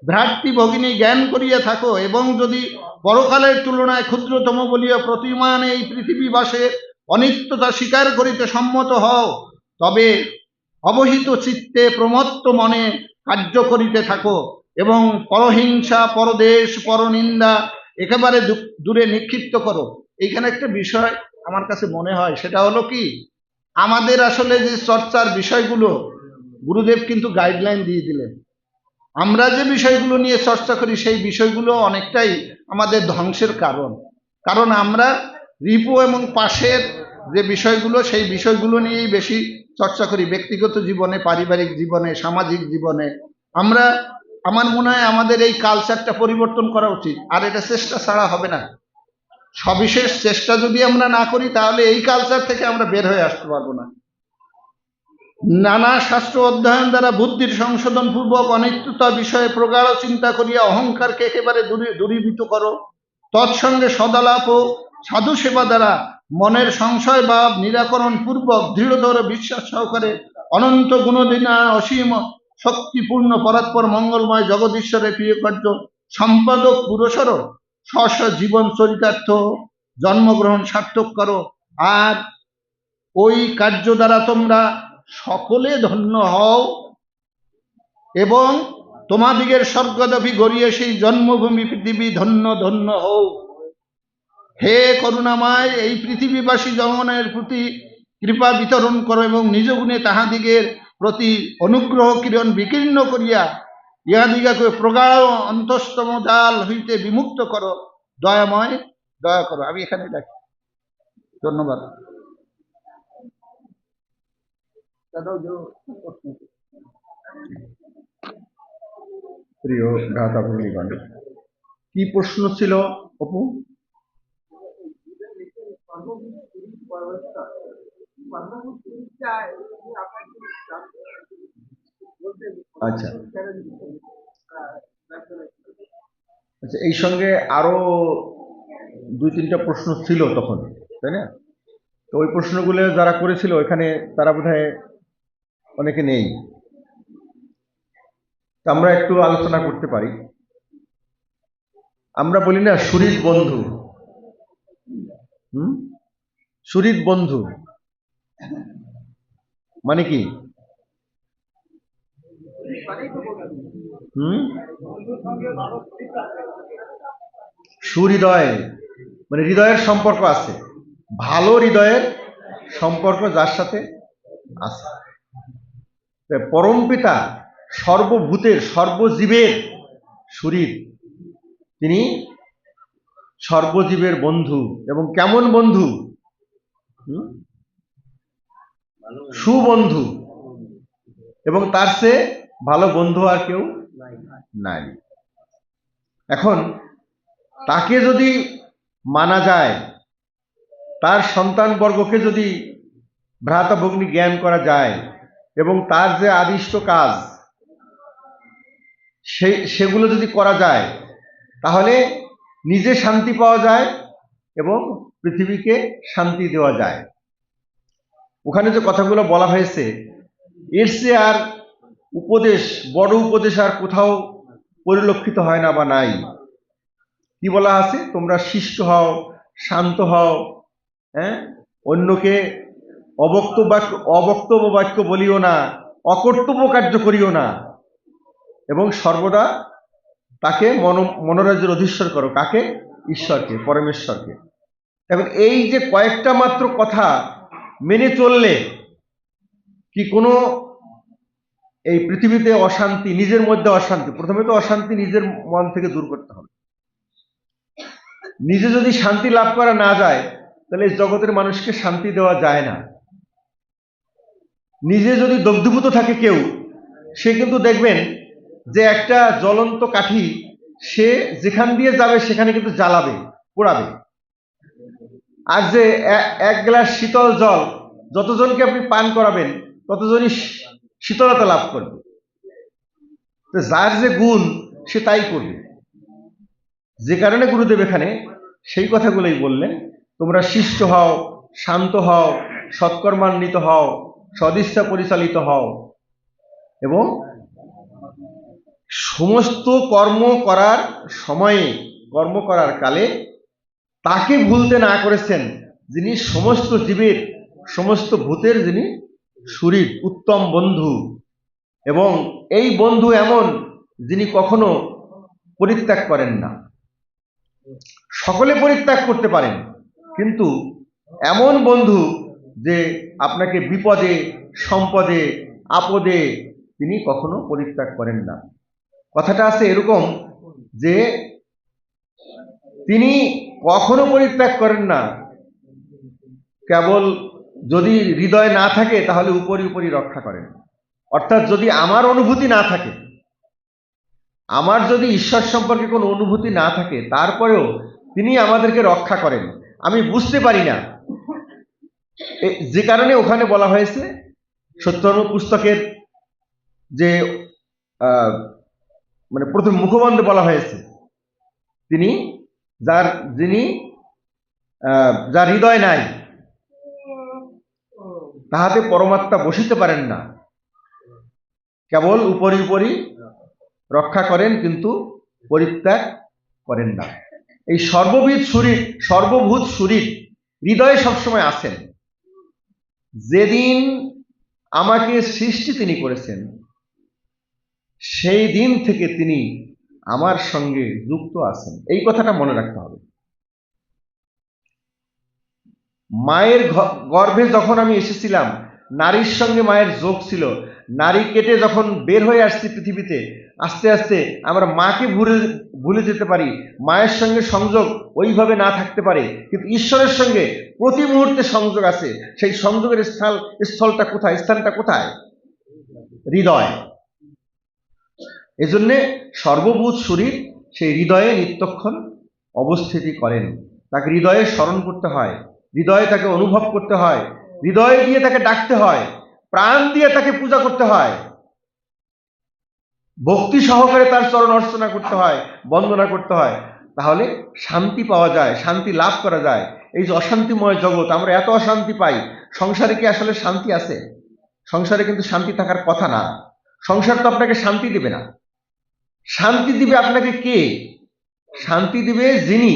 ভ্রাতৃ ভগিনী জ্ঞান করিয়া থাকো, এবং যদি পরকালের তুলনায় ক্ষুদ্রতম বলিয়া প্রতিমান এই পৃথিবীবাসের অনিত্যতা স্বীকার করিতে সম্মত হও, তবে অবহিত চিত্তে প্রমত্ত মনে কার্য করিতে থাকো এবং পরহিংসা, পরদেশ, পরনিন্দা একেবারে দূরে নিক্ষিপ্ত করো। এইখানে একটা বিষয় আমার কাছে মনে হয়, সেটা হলো কি, আমাদের আসলে যে চর্চার বিষয়গুলো গুরুদেব কিন্তু গাইডলাইন দিয়ে দিলেন। আমরা যে বিষয়গুলো নিয়ে চর্চা করি সেই বিষয়গুলো অনেকটাই আমাদের ধ্বংসের কারণ। কারণ আমরা রিপু এবং পাশের যে বিষয়গুলো সেই বিষয়গুলো নিয়েই বেশি চর্চা করি, ব্যক্তিগত জীবনে, পারিবারিক জীবনে, সামাজিক জীবনে। আমার মনে হয় আমাদের এই কালচারটা পরিবর্তন করা উচিত। আর এটা চেষ্টা ছাড়া হবে না। সবিশেষ চেষ্টা যদি আমরা না করি তাহলে এই কালচার থেকে আমরা বের হয়ে আসতে পারবো না। নানা শাস্ত্র অধ্যয়ন দ্বারা বুদ্ধির সংশোধন পূর্বক অনিত্যতা বিষয়ে প্রগাঢ় চিন্তা করিয়া অহংকারকে একেবারে দূরীভূত করো। তৎসঙ্গে সদালাপ ও সাধু সেবা দ্বারা মনের সংশয় ভাব নিরাকরণ পূর্বক দৃঢ়তর বিশ্বাস সহকারে অনন্ত গুণদিনা অসীম শক্তিপূর্ণ পরাৎপর মঙ্গলময় জগদীশ্বরের প্রিয় কার্য সম্পাদক পুরুষর স্ব জীবন চরিতার্থ জন্মগ্রহণ সার্থক করো। আর ওই কার্য দ্বারা তোমরা সকলে ধন্য হও এবং তোমাদিগের স্বর্গদপি গড়িয়ে সেই জন্মভূমি পৃথিবী ধন্য ধন্য হও। হে করুণাময়, এই পৃথিবীবাসী জনগণের প্রতি কৃপা বিতরণ করো এবং নিজ গুণে তাহাদিগের প্রতি অনুগ্রহ কিরণ বিকীর্ণ করিয়া ইহাদিগাকে প্রগাঢ় অন্তস্তম জাল হইতে বিমুক্ত করো। দয়াময়, দয়া করো। আমি এখানে রাখি। ধন্যবাদ। প্রিয় ভ্রাতা ভগ্নীগণ, কি প্রশ্ন ছিল অপু? আচ্ছা আচ্ছা, এই সঙ্গে আরো দুই তিনটা প্রশ্ন ছিল তখন, তাই না? তো ওই প্রশ্নগুলো যারা করেছিল ওইখানে তারা বোধহয় অনেকে নেই। আমরা একটু আলোচনা করতে পারি। আমরা বলি না সুহৃদ বন্ধু, সুহৃদ বন্ধু মানে কি? সুহৃদয় মানে হৃদয়ের সম্পর্ক আছে, ভালো হৃদয়ের সম্পর্ক যার সাথে আছে। পরম পিতা সর্বভূতের সর্বজীবের সুহৃদ, তিনি সর্বজীবের বন্ধু। এবং কেমন বন্ধু? সুবন্ধু। এবং তার চেয়ে ভালো বন্ধু আর কেউ নাই। এখন তাকে যদি মানা যায়, তার সন্তান বর্গকে যদি ভ্রাতা ভগ্নী জ্ঞান করা যায় এবং তার যে আদিষ্ট কাজ সেগুলো যদি করা যায়, তাহলে নিজে শান্তি পাওয়া যায় এবং পৃথিবীকে শান্তি দেওয়া যায়। ওখানে যে কথাগুলো বলা হয়েছে, এর চেয়ে আর উপদেশ, বড় উপদেশ আর কোথাও পরিলক্ষিত হয় না বা নাই। কি বলা আছে? তোমরা শিষ্ট হও, শান্ত হও, অন্যকে অবক্তব্য বাক্য বলিও না, অকর্তব্য কার্য করিও না, এবং সর্বদা তাকে মনোরাজ্যের অধীশ্বর করো। কাকে? ঈশ্বরকে, পরমেশ্বরকে। এখন এই যে কয়েকটা মাত্র কথা মেনে চললে কি কোনো এই পৃথিবীতে অশান্তি, নিজের মধ্যে অশান্তি, প্রথমে তো অশান্তি নিজের মন থেকে দূর করতে হবে। নিজে যদি শান্তি লাভ করা না যায় তাহলে এই জগতের মানুষকে শান্তি দেওয়া যায় না। নিজে যদি দগ্ধীভূত থাকে কেউ, সে কিন্তু দেখবেন যে একটা জ্বলন্ত কাঠি সে যেখান দিয়ে যাবে সেখানে কিন্তু জ্বালাবে, পোড়াবে। আর যে এক গ্লাস শীতল জল যতজনকে আপনি পান করাবেন ততজনই শীতলতা লাভ করবে। তো যার যে গুণ সে তাই করবে। যে কারণে গুরুদেব এখানে সেই কথাগুলোই বললেন, তোমরা শিষ্ট হও, শান্ত হও, সৎকর্মান্বিত হও, সদিচ্ছা পরিচালিত হও এবং সমস্ত কর্ম করার সময়ে, কর্ম করার কালে তাকে ভুলতে না করেছেন যিনি সমস্ত জীবের, সমস্ত ভূতের যিনি শরীর, উত্তম বন্ধু। এবং এই বন্ধু এমন যিনি কখনো পরিত্যাগ করেন না। সকলে পরিত্যাগ করতে পারেন, কিন্তু এমন বন্ধু যে আপনাকে বিপদে, সম্পদে, আপদে তিনি কখনো পরিত্যাগ করেন না। কথাটা আছে এরকম যে তিনি কখনো পরিত্যাগ করেন না, কেবল যদি হৃদয় না থাকে তাহলে উপরি উপরি রক্ষা করেন। অর্থাৎ যদি আমার অনুভূতি না থাকে, আমার যদি ঈশ্বর সম্পর্কে কোনো অনুভূতি না থাকে, তারপরেও তিনি আমাদেরকে রক্ষা করেন। আমি বুঝতে পারি না, যে কারণে ওখানে বলা হয়েছে সত্যধর্ম পুস্তকের যে মানে প্রথম মুখবন্ধে বলা হয়েছে, তিনি যার হৃদয় নাই তাহাতে পরমাত্মা বসিতে পারেন না, কেবল উপরি উপরি রক্ষা করেন কিন্তু পরিত্যাগ করেন না। এই সর্বভূত শরীর হৃদয়ে সবসময় আছেন। যেদিন আমাকে সৃষ্টি তিনি করেছেন সেই দিন থেকে তিনি আমার সঙ্গে যুক্ত আছেন, এই কথাটা মনে রাখতে হবে। মায়ের গর্ভে যখন আমি এসেছিলাম, নারীর সঙ্গে মায়ের যোগ ছিল। নারী কেটে যখন বের হয়ে আসছি পৃথিবীতে, আস্তে আস্তে আমরা মাকে ভুলে যেতে পারি, মায়ের সঙ্গে সংযোগ ওইভাবে না থাকতে পারে, কিন্তু ঈশ্বরের সঙ্গে প্রতি মুহূর্তে সংযোগ আছে। সেই সংযোগের স্থলটা কোথায়, স্থানটা কোথায়? হৃদয়। এজন্য সর্বভূত শরীর সেই হৃদয়ে নিত্যক্ষণ অবস্থিতি করেন। তাকে হৃদয়ে স্মরণ করতে হয়, হৃদয়ে তাকে অনুভব করতে হয়, হৃদয় দিয়ে তাকে ডাকতে হয়, প্রাণ দিয়ে তাকে পূজা করতে হয়, ভক্তি সহকারে তার চরণ অর্চনা করতে হয়, বন্দনা করতে হয়। তাহলে শান্তি পাওয়া যায়, শান্তি লাভ করা যায়। এই যে অশান্তিময় জগৎ, আমরা এত অশান্তি পাই, সংসারে কি আসলে শান্তি আছে? সংসারে কিন্তু শান্তি থাকার কথা না। সংসার তো আপনাকে শান্তি দেবে না। শান্তি দিবে আপনাকে কে? শান্তি দিবে যিনি,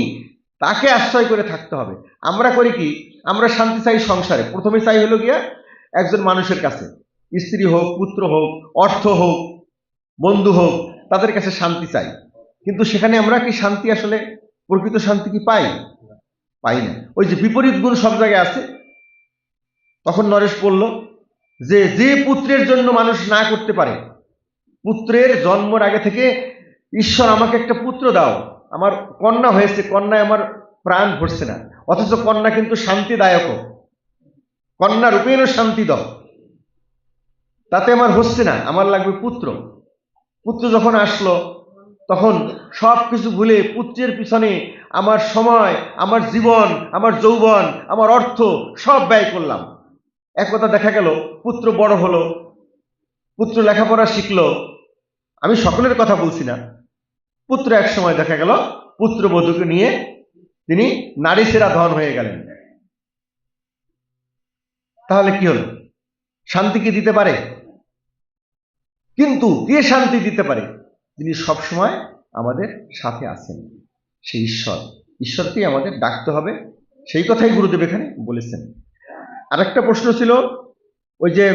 তাকে আশ্রয় করে থাকতে হবে। আমরা করি কি, আমরা শান্তি চাই সংসারে, প্রথমে চাই হলো গিয়া একজন মানুষের কাছে, স্ত্রী হোক, পুত্র হোক, অর্থ হোক, বন্ধু হোক, তাদের কাছে শান্তি চাই। কিন্তু সেখানে আমরা কি শান্তি, আসলে প্রকৃত শান্তি কি পাই? পাই না। ওই যে বিপরীত গুণ সব জায়গায় আছে। তখন নরেশ বলল যে পুত্রের জন্য মানুষ না করতে পারে, পুত্রের জন্মের আগে থেকে ঈশ্বর আমাকে একটা পুত্র দাও, আমার কন্যা হয়েছে, কন্যায় আমার প্রাণ ভরছে না, অথচ কন্যা কিন্তু শান্তিদায়ক, কন্যা রূপেরও শান্তি দাও, তাতে আমার হচ্ছে না, আমার লাগবে পুত্র। পুত্র যখন আসলো তখন সব কিছু ভুলে পুত্রের পিছনে আমার সময়, আমার জীবন, আমার যৌবন, আমার অর্থ সব ব্যয় করলাম। একথা দেখা গেল পুত্র বড় হলো, পুত্র লেখাপড়া শিখলো, আমি সকলের কথা বলছি না, পুত্র এক সময় দেখা গেল পুত্রবধূকে নিয়ে তিনি নারী সেরা ধন হয়ে গেলেন। তাহলে কি হলো? শান্তি কি দিতে পারে? কিন্তু কে শান্তি দিতে পারে? যিনি সবসময় আমাদের সাথে আছেন, সেই ঈশ্বর। ঈশ্বরকেই আমাদের ডাকতে হবে, সেই কথাই গুরুদেব এখানে বলেছেন। আরেকটা প্রশ্ন ছিল, ওই যে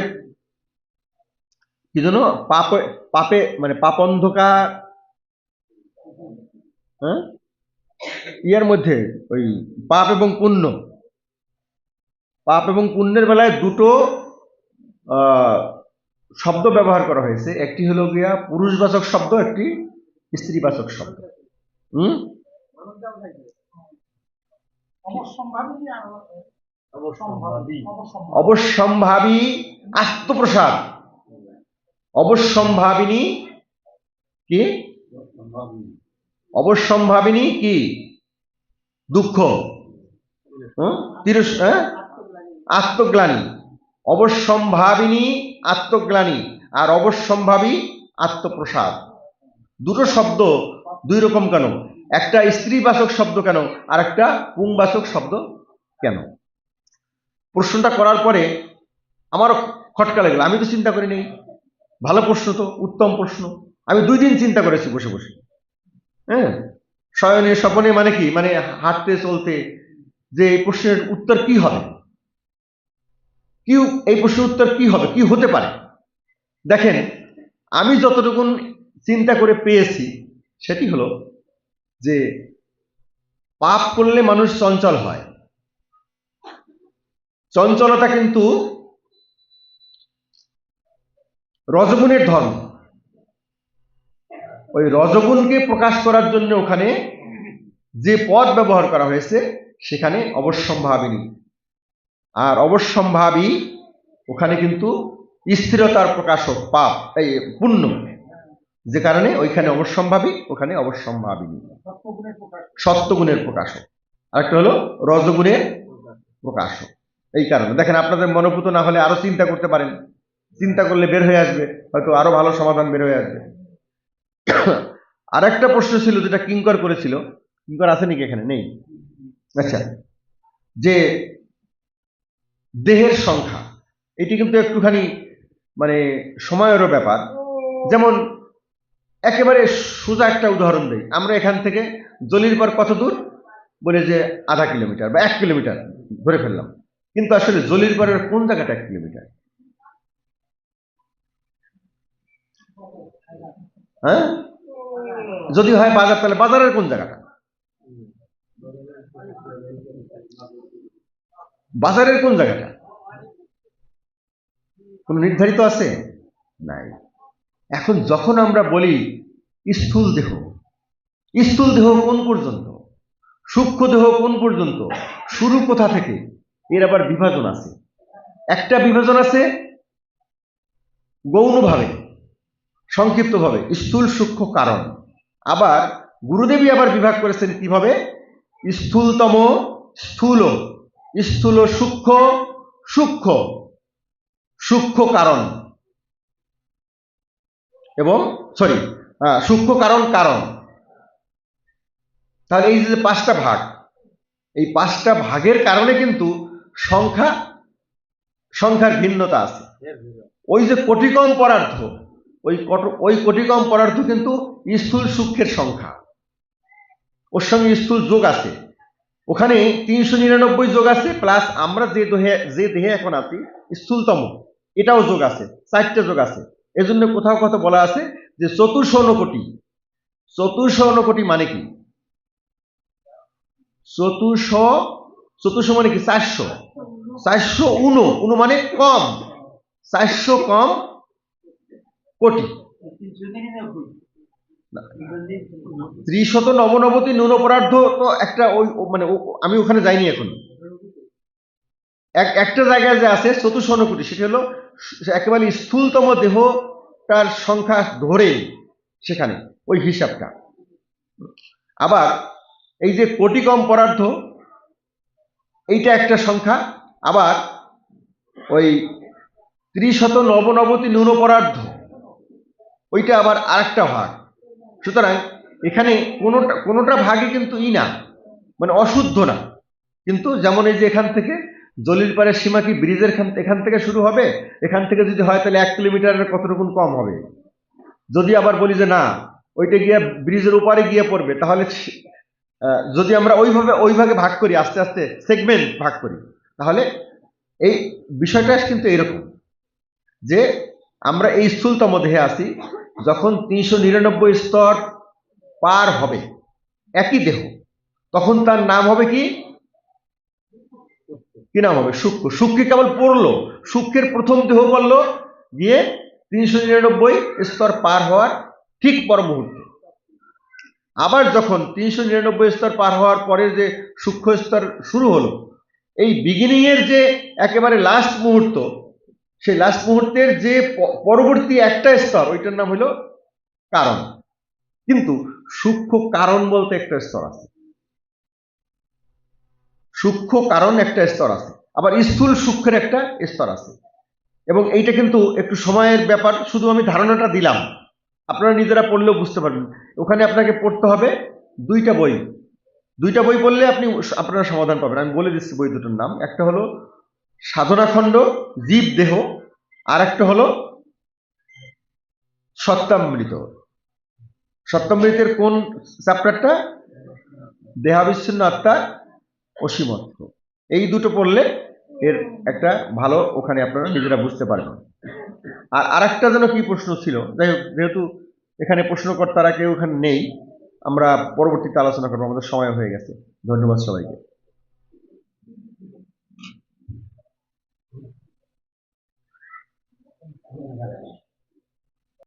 কি যেন পাপে মানে পাপ অন্ধকার, হ্যাঁ, ইয়ার মধ্যে ওই পাপ এবং পুণ্য, পাপ এবং পুণ্যের বেলায় দুটো শব্দ ব্যবহার করা হয়েছে। একটি হলো গিয়া পুরুষবাচক শব্দ, একটি স্ত্রীবাচক শব্দ। অবশ্যম্ভাবী আত্মপ্রসাদ, অবশ্যম্ভাবিনী কি, অবশ্যম্ভাবিনী কি দুঃখ, আত্মগ্লানি। অবশ্যম্ভাবিনী আত্মগ্লানি আর অবশ্যম্ভাবী আত্মপ্রসাদ, দুটো শব্দ দুই রকম কেন? একটা স্ত্রীবাচক শব্দ কেন আর একটা পুংবাচক শব্দ কেন? প্রশ্নটা করার পরে আমারও খটকা লাগলো, আমি তো চিন্তা করি নেই। ভালো প্রশ্ন, তো উত্তম প্রশ্ন। আমি 2 দিন চিন্তা করেছি বসে বসে। হ্যাঁ, শয়নে স্বপনে মানে কি, মানে হাঁটতে চলতে, যে এই প্রশ্নের উত্তর কি হবে, কি এই প্রশ্নের উত্তর কি হবে, কি হতে পারে। দেখেন, আমি যতটুকু চিন্তা করে পেয়েছি সেটি হলো যে পাপ করলে মানুষ চঞ্চল হয়। চঞ্চলতা কিন্তু রজগুণের ধর্ম। ওই রজগুণকে প্রকাশ করার জন্য ওখানে যে পদ ব্যবহার করা হয়েছে সেখানে অবশ্যম্ভাবিনী, আর অবশ্যম্ভাবী ওখানে কিন্তু স্থিরতার প্রকাশক, পাপ এই পুণ্য, যে কারণে ওইখানে অবশ্যম্ভাবী, ওখানে অবশ্যম্ভাবিনী, সত্যগুণের প্রকাশক। আরেকটা হলো রজগুণের প্রকাশক। এই কারণে দেখেন, আপনাদের মনোভূত না হলে আরো চিন্তা করতে পারেন, চিন্তা করলে বের হয়ে আসবে, হয়তো আরো ভালো সমাধান বের হয়ে আসবে। আর একটা প্রশ্ন ছিল যেটা কিঙ্কর করেছিল, কিঙ্কর আছে নাকি এখানে? নেই। আচ্ছা, যে দেহের সংখ্যা, এটি কিন্তু একটুখানি মানে সময়েরও ব্যাপার। যেমন একেবারে সোজা একটা উদাহরণ দেই, আমরা এখান থেকে জলিরপাড় কত দূর, বলে যে আধা কিলোমিটার বা 1 কিলোমিটার ধরে ফেললাম, কিন্তু আসলে জলিরপাড়ের কোন জায়গাটা 1 কিলোমিটার? হ্যাঁ, যদি হয় বাজার, তাহলে বাজারের কোন জায়গাটা? বাজারের কোন জায়গাটা কোন নির্ধারিত আছে? নাই। এখন যখন আমরা বলি স্থূল দেহ, স্থূল দেহ কোন পর্যন্ত, সূক্ষ্ম দেহ কোন পর্যন্ত, শুরু কোথা থেকে, এর আবার বিভাজন আছে। একটা বিভাজন আছে গৌণভাবে, সংক্ষিপ্তভাবে, স্থূল সূক্ষ্ম কারণ। আবার গুরুদেবী আবার বিভাগ করেছেন কিভাবে, স্থূলতম স্থূল, স্থূল সূক্ষ্ম, সূক্ষ্ম সূক্ষ্ম কারণ, এবং সূক্ষ্ম কারণ কারণ। তাহলে এই যে 5টা ভাগ, এই 5টা ভাগের কারণে কিন্তু সংখ্যার ভিন্নতা আছে। ওই যে কোটিকম পদার্থ, ওই কোটিকম পদার্থ কিন্তু স্থূল সূক্ষ্মের সংখ্যা, ওর সঙ্গে স্থূল যোগ আছে, ওখানে 399 যোগ আছে, প্লাস আমরা যে দেহে এখন আছি স্থূলতম, এটাও যোগ আছে, 4টে যোগ আছে। এজন্য কোথাও কোথাও বলা আছে যে চতুর্শনকোটি। চতুর্শনকোটি মানে কি? চতুর্শ মানে কি? 400, 400 উনো মানে কম, 400 কম কোটি। 300 নবনবতী নুন অপরাধ তো একটা, ওই মানে আমি ওখানে যাইনি এখন। একটা জায়গায় যে আছে চতুর্শনকোটি, সেটা হলো একেবারে স্থূলতম দেহটার সংখ্যা ধরে সেখানে ওই হিসাবটা। আবার এই যে কোটিকম পদার্থ, এইটা একটা সংখ্যা। আবার ওই 300 নবনবতী নুন পদার্থ, ওইটা আবার আরেকটা ভাগ। সুতরাং এখানে কোনোটা ভাগে কিন্তু না, মানে অশুদ্ধ না। কিন্তু যেমন এই যে এখান থেকে জলিলপাড়ের সীমা কি ব্রিজের এখান থেকে শুরু হবে, এখান থেকে যদি হয় তাহলে 1 কিলোমিটারের কতটুকু কম হবে। যদি আবার বলি যে না, ওইটা গিয়ে ব্রিজের উপরে গিয়ে পড়বে, তাহলে যদি আমরা ওইভাবে ভাগ করি, আস্তে আস্তে সেগমেন্ট ভাগ করি, তাহলে এই বিষয়টা কিন্তু এরকম যে আমরা এই স্থূলতম দেহে আছি, যখন 399 স্তর পার হবে একই দেহ, তখন তার নাম হবে কি নাম হবে? সূক্ষ্ম। সূক্ষ্ম কেবল পড়লো, সূক্ষ্মের প্রথম দেহ বললো, গিয়ে 399 স্তর পার হওয়ার ঠিক পর মুহূর্তে। আবার যখন 399 স্তর পার হওয়ার পরে যে সূক্ষ্ম স্তর শুরু হলো, এই বিগিনিং এর যে একেবারে লাস্ট মুহূর্ত, সেই লাস্ট মুহূর্তের যে পরবর্তী একটা স্তর, ওইটার নাম হলো কারণ। কিন্তু সূক্ষ্ম কারণ বলতে একটা স্তর আছে, সূক্ষ্ম কারণ একটা স্তর আছে, আবার স্থূল সূক্ষ্মের একটা স্তর আছে। এবং এইটা কিন্তু একটু সময়ের ব্যাপার, শুধু আমি ধারণাটা দিলাম, আপনারা নিজেরা পড়লেও বুঝতে পারবেন। ওখানে আপনাকে পড়তে হবে দুইটা বই পড়লে আপনি আপনারা সমাধান পাবেন। আমি বলে দিচ্ছি বই দুটোর নাম। একটা হলো সাধনাখণ্ড জীব দেহ, আর একটা হলো সত্যামৃত। সত্যামৃতের কোন চ্যাপ্টারটা? দেহাবিচ্ছিন্ন আত্মার অসীমত্ব। এই দুটো পড়লে এর একটা ভালো ওখানে আপনারা নিজেরা বুঝতে পারবেন। আর আরেকটা যেন কি প্রশ্ন ছিল, যাই হোক, যেহেতু এখানে প্রশ্নকর্তারা কেউ এখানে নেই, আমরা পরবর্তীতে আলোচনা করবো, আমাদের সময় হয়ে গেছে। ধন্যবাদ সবাইকে।